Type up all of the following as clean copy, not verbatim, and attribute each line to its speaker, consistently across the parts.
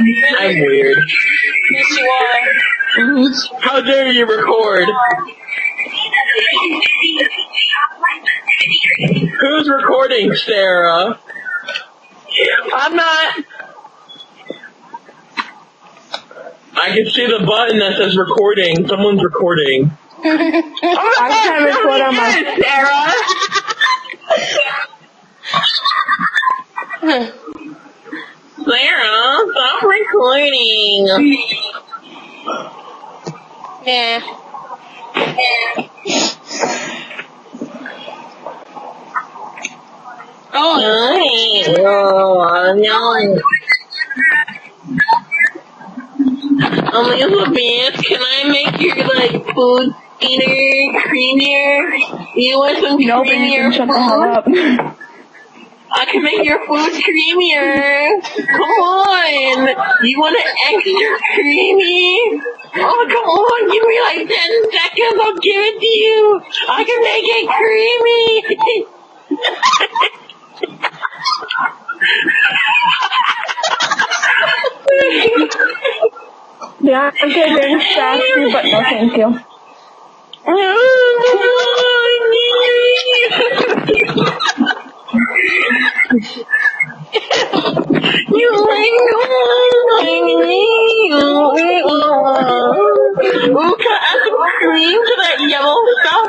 Speaker 1: I'm weird.
Speaker 2: Yes, you are.
Speaker 1: How dare you record? Who's recording, Sarah? I'm not. I can see the button that says recording. Someone's recording.
Speaker 3: I can't record on my...
Speaker 1: Sarah! Sarah, stop recording.
Speaker 2: Yeah. Oh,
Speaker 1: I'm yelling. Elizabeth, can I make your, food thinner, creamier? You want some
Speaker 3: Nope, you
Speaker 1: creamier
Speaker 3: can shut the hell up.
Speaker 1: I can make your food creamier. Come on. You want it extra creamy? Oh, come on. Give me 10 seconds. I'll give it to you. I can make it creamy.
Speaker 3: Yeah, I'm getting sassy, but no thank you.
Speaker 1: Ooh, can I add some cream to that yellow stuff?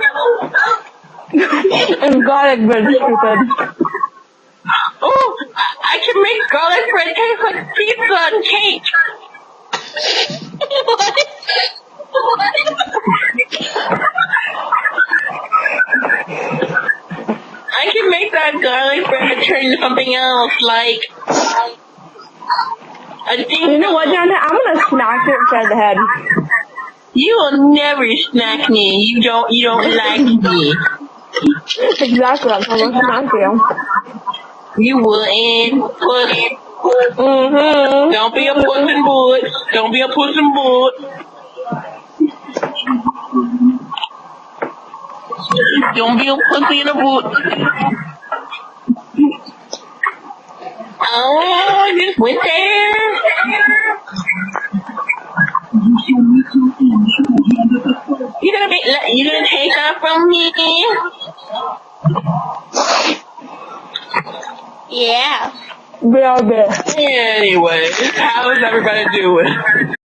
Speaker 3: And garlic bread, stupid.
Speaker 1: Oh, I can make garlic bread taste like pizza and cake. I can make that garlic bread turn into something else, like I think.
Speaker 3: You know what, Jonathan? I'm gonna smack you upside the head.
Speaker 1: You will never snack me. You don't like me.
Speaker 3: Exactly, I'm gonna smack you.
Speaker 1: You wouldn't. Puss. Don't be a puss in boot. Don't be a puss in boot. Don't be a pussy in a boot. Oh, I just went there. You gonna take that from me?
Speaker 2: yeah.
Speaker 3: Blah, blah.
Speaker 1: Anyway, how is everybody doing?